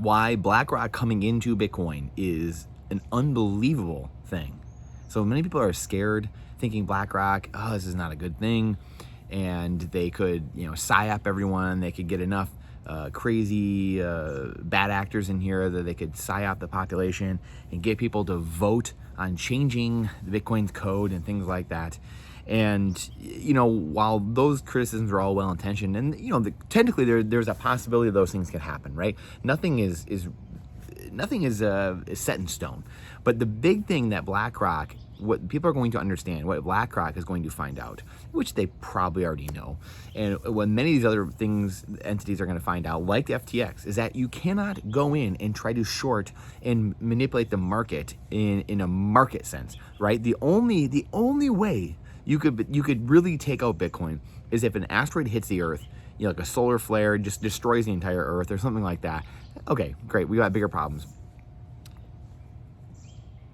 why BlackRock coming into Bitcoin is an unbelievable thing. So many people are scared, thinking BlackRock, oh, this is not a good thing, and they could, psyop everyone. They could get enough crazy bad actors in here that they could psyop the population and get people to vote on changing the Bitcoin's code and things like that. And while those criticisms are all well-intentioned, and technically there's a possibility those things can happen, right? Nothing is set in stone. But the big thing that BlackRock, what people are going to understand, what BlackRock is going to find out, which they probably already know, and what many of these other entities are going to find out, like the FTX, is that you cannot go in and try to short and manipulate the market in a market sense, right? The only way you could really take out Bitcoin is if an asteroid hits the Earth, like a solar flare, just destroys the entire Earth or something like that. Okay, great, we got bigger problems.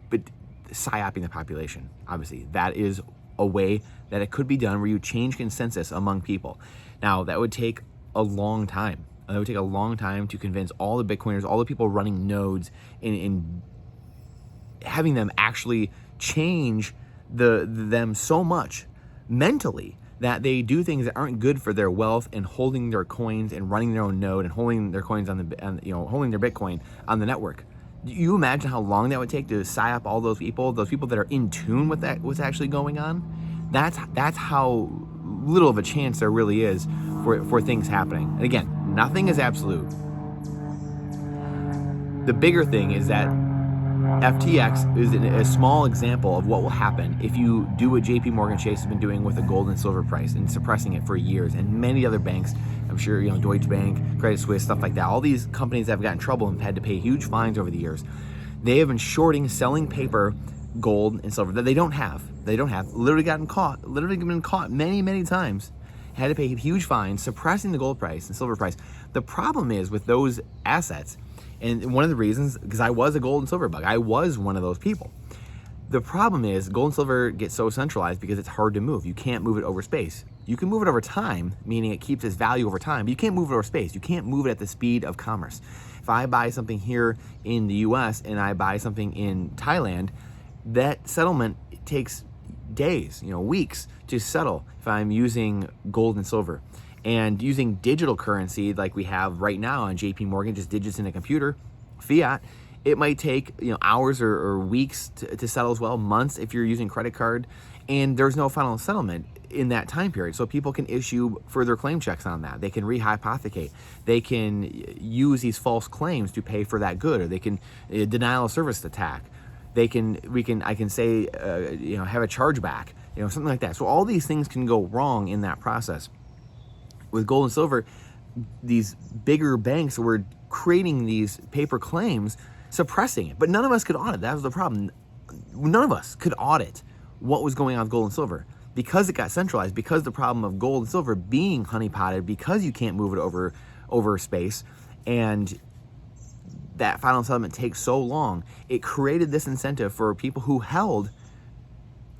But psyoping the population, obviously, that is a way that it could be done where you change consensus among people. Now, that would take a long time. It would take a long time to convince all the Bitcoiners, all the people running nodes, in having them actually change them so much mentally that they do things that aren't good for their wealth and holding their coins and running their own node and holding their coins holding their Bitcoin on the network. Do you imagine how long that would take to psyop all those people that are in tune with that, what's actually going on? That's how little of a chance there really is for things happening. And again, nothing is absolute. The bigger thing is that FTX is a small example of what will happen if you do what JP Morgan Chase has been doing with the gold and silver price and suppressing it for years, and many other banks, I'm sure, Deutsche Bank, Credit Suisse, stuff like that. All these companies that have gotten in trouble and had to pay huge fines over the years. They have been selling paper, gold and silver that they don't have. Literally been caught many, many times. Had to pay huge fines, suppressing the gold price and silver price. The problem is with those assets, and one of the reasons, because I was a gold and silver bug, I was one of those people. The problem is gold and silver get so centralized because it's hard to move. You can't move it over space. You can move it over time, meaning it keeps its value over time, but you can't move it over space. You can't move it at the speed of commerce. If I buy something here in the US and I buy something in Thailand, that settlement takes days, weeks to settle if I'm using gold and silver. And using digital currency like we have right now on JP Morgan, just digits in a computer, fiat, it might take hours or weeks to settle as well, months if you're using credit card, and there's no final settlement in that time period. So people can issue further claim checks on that. They can rehypothecate. They can use these false claims to pay for that good, or they can denial of service attack. I can say have a chargeback, something like that. So all these things can go wrong in that process. With gold and silver, these bigger banks were creating these paper claims, suppressing it. But none of us could audit. That was the problem. None of us could audit what was going on with gold and silver because it got centralized, because the problem of gold and silver being honeypotted, because you can't move it over space, and that final settlement takes so long. It created this incentive for people who held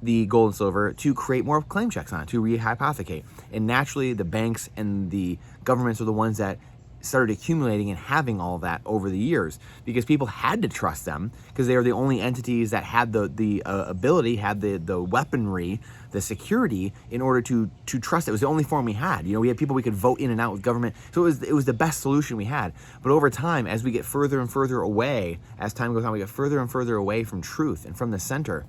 the gold and silver to create more claim checks on it, to rehypothecate. And naturally, the banks and the governments are the ones that started accumulating and having all that over the years, because people had to trust them because they were the only entities that had the ability, had the weaponry, the security in order to trust it. It was the only form we had. We had people we could vote in and out with government. So it was the best solution we had. But over time, as we get further and further away, as time goes on, we get further and further away from truth and from the center.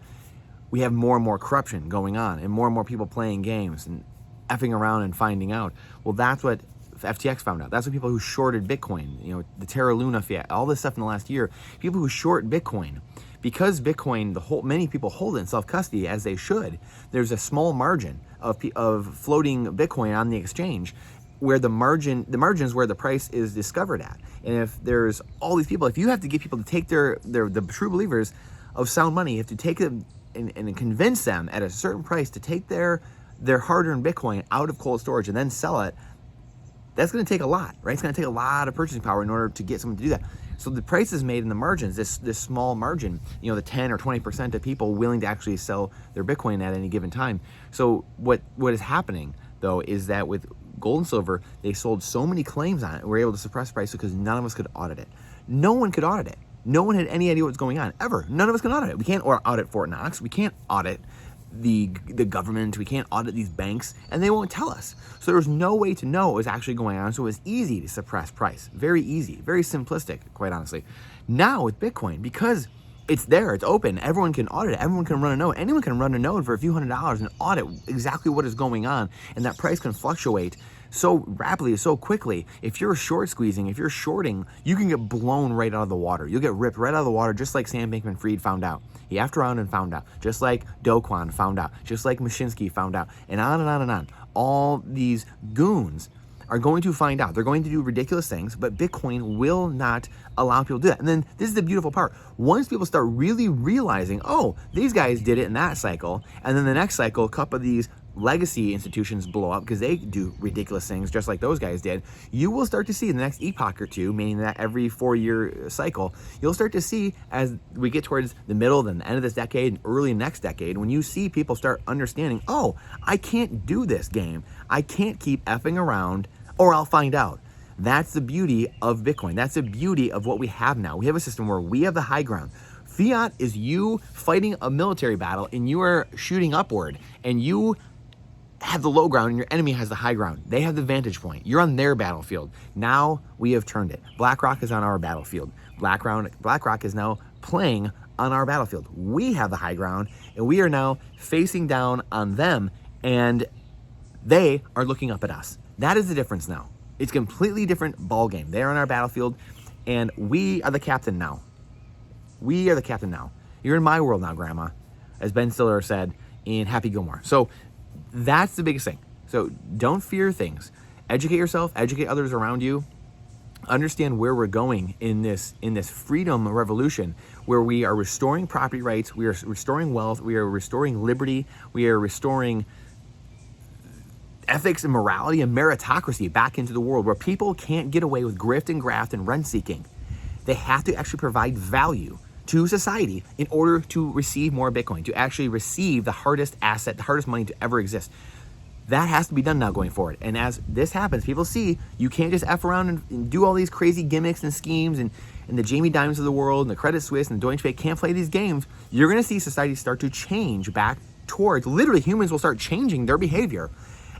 We have more and more corruption going on and more people playing games and effing around and finding out. Well, that's what FTX found out. That's what people who shorted Bitcoin, the Terra Luna fiat, all this stuff in the last year, people who short Bitcoin, because Bitcoin, many people hold it in self-custody as they should. There's a small margin of floating Bitcoin on the exchange, where the margin is where the price is discovered at. And if there's all these people, if you have to get people to take the true believers of sound money, you have to take them and convince them at a certain price to take their hard-earned Bitcoin out of cold storage and then sell it. That's going to take a lot, right? It's going to take a lot of purchasing power in order to get someone to do that. So the price is made in the margins, this small margin, the 10 or 20% of people willing to actually sell their Bitcoin at any given time. So what is happening, though, is that with gold and silver, they sold so many claims on it, and were able to suppress price because none of us could audit it. No one could audit it. No one had any idea what's going on, ever. None of us can audit it. We can't audit Fort Knox. We can't audit the government. We can't audit these banks, and they won't tell us. So there was no way to know what was actually going on, so it was easy to suppress price. Very easy, very simplistic, quite honestly. Now with Bitcoin, because it's there, it's open, everyone can audit it, everyone can run a node, anyone can run a node for a few $100s and audit exactly what is going on, and that price can fluctuate so rapidly, so quickly. If you're short squeezing, if you're shorting, you can get blown right out of the water. You'll get ripped right out of the water, just like Sam Bankman-Fried found out. He effed around and found out, just like Do Kwon found out, just like Mashinsky found out, and on and on and on. All these goons are going to find out. They're going to do ridiculous things, but Bitcoin will not allow people to do that. And then this is the beautiful part. Once people start really realizing, oh, these guys did it in that cycle, and then the next cycle, a couple of these legacy institutions blow up because they do ridiculous things just like those guys did, you will start to see in the next epoch or two, meaning that every 4-year cycle, you'll start to see as we get towards the middle, then the end of this decade, and early next decade, when you see people start understanding, oh, I can't do this game. I can't keep effing around or I'll find out. That's the beauty of Bitcoin. That's the beauty of what we have now. We have a system where we have the high ground. Fiat is you fighting a military battle and you are shooting upward, and you have the low ground and your enemy has the high ground. They have the vantage point. You're on their battlefield. Now we have turned it. BlackRock is on our battlefield. BlackRock is now playing on our battlefield. We have the high ground and we are now facing down on them, and they are looking up at us. That is the difference now. It's a completely different ball game. They're on our battlefield and we are the captain now. We are the captain now. You're in my world now, Grandma, as Ben Stiller said in Happy Gilmore. So that's the biggest thing. So don't fear things. Educate yourself, educate others around you. Understand where we're going in this freedom revolution, where we are restoring property rights, we are restoring wealth, we are restoring liberty, we are restoring ethics and morality and meritocracy back into the world, where people can't get away with grift and graft and rent seeking. They have to actually provide value to society in order to receive more Bitcoin, to actually receive the hardest asset, the hardest money to ever exist. That has to be done now going forward. And as this happens, people see you can't just F around and do all these crazy gimmicks and schemes, and the Jamie Dimons of the world and the Credit Suisse and the Deutsche Bank can't play these games. You're going to see society start to change back towards, literally humans will start changing their behavior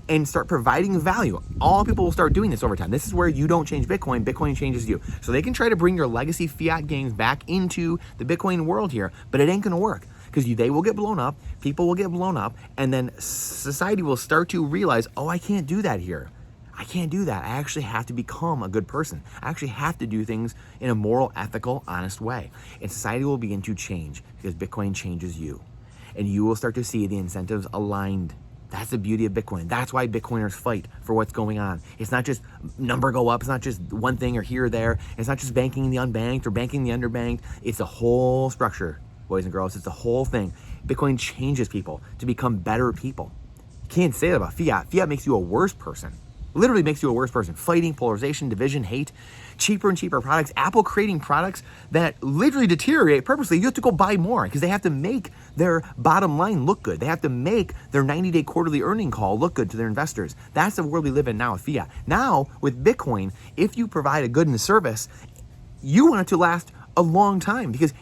and start providing value. All people will start doing this over time. This is where you don't change Bitcoin, Bitcoin changes you. So they can try to bring your legacy fiat games back into the Bitcoin world here, but it ain't gonna work, because they will get blown up, people will get blown up, and then society will start to realize, oh, I can't do that here. I can't do that. I actually have to become a good person. I actually have to do things in a moral, ethical, honest way. And society will begin to change because Bitcoin changes you. And you will start to see the incentives aligned. That's the beauty of Bitcoin. That's why Bitcoiners fight for what's going on. It's not just number go up. It's not just one thing or here or there. It's not just banking the unbanked or banking the underbanked. It's the whole structure, boys and girls. It's the whole thing. Bitcoin changes people to become better people. You can't say that about fiat. Fiat makes you a worse person. Literally makes you a worse person. Fighting, polarization, division, hate, cheaper and cheaper products. Apple creating products that literally deteriorate purposely. You have to go buy more because they have to make their bottom line look good. They have to make their 90-day quarterly earning call look good to their investors. That's the world we live in now with fiat. Now with Bitcoin, if you provide a good and a service, you want it to last a long time, because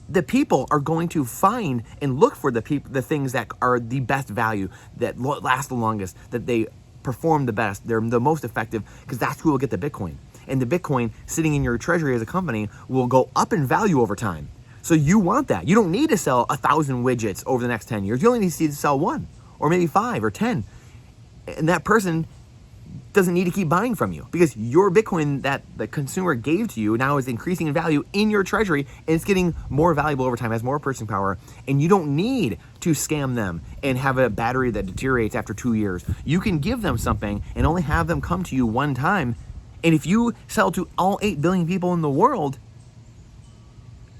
the people are going to find and look for the things that are the best value, that last the longest, that they perform the best, they're the most effective, because that's who will get the Bitcoin. And the Bitcoin sitting in your treasury as a company will go up in value over time. So you want that. You don't need to sell 1,000 widgets over the next 10 years. You only need to sell 1 or maybe 5 or 10. And that person doesn't need to keep buying from you, because your Bitcoin that the consumer gave to you now is increasing in value in your treasury, and it's getting more valuable over time, has more purchasing power, and you don't need to scam them and have a battery that deteriorates after 2 years. You can give them something and only have them come to you one time. And if you sell to all 8 billion people in the world,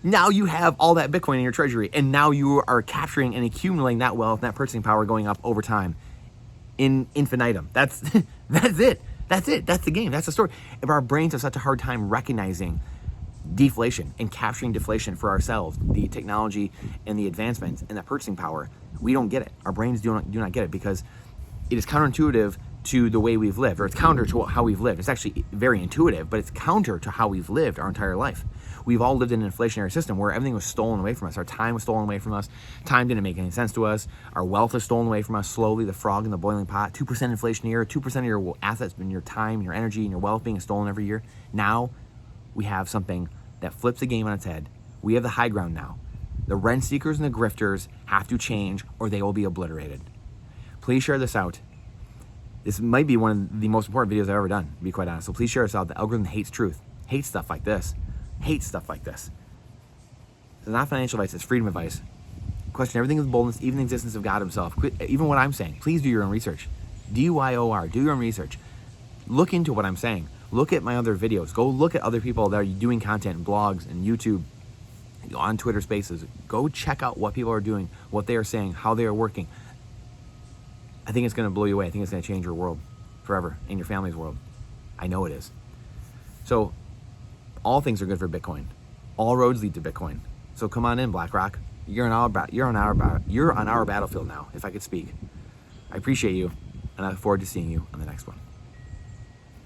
now you have all that Bitcoin in your treasury, and now you are capturing and accumulating that wealth, that purchasing power going up over time in infinitum. That's that's it. That's the game. That's the story. If our brains have such a hard time recognizing deflation and capturing deflation for ourselves, the technology and the advancements and the purchasing power, we don't get it. Our brains do not get it, because it is counterintuitive to the way we've lived, or it's counter to how we've lived. It's actually very intuitive, but it's counter to how we've lived our entire life. We've all lived in an inflationary system where everything was stolen away from us. Our time was stolen away from us. Time didn't make any sense to us. Our wealth was stolen away from us slowly, the frog in the boiling pot. 2% inflation a year, 2% of your assets and your time, your energy, and your wealth being stolen every year. Now we have something that flips the game on its head. We have the high ground now. The rent seekers and the grifters have to change or they will be obliterated. Please share this out. This might be one of the most important videos I've ever done, to be quite honest. So please share this out. The algorithm hates truth, hates stuff like this, hates stuff like this. It's not financial advice, it's freedom advice. Question everything with boldness, even the existence of God himself. Even what I'm saying, please do your own research. DYOR, do your own research. Look into what I'm saying. Look at my other videos. Go look at other people that are doing content in blogs and YouTube, on Twitter Spaces. Go check out what people are doing, what they are saying, how they are working. I think it's going to blow you away. I think it's going to change your world forever and your family's world. I know it is. So all things are good for Bitcoin. All roads lead to Bitcoin. So come on in, BlackRock. You're on our battlefield now, if I could speak. I appreciate you, and I look forward to seeing you on the next one.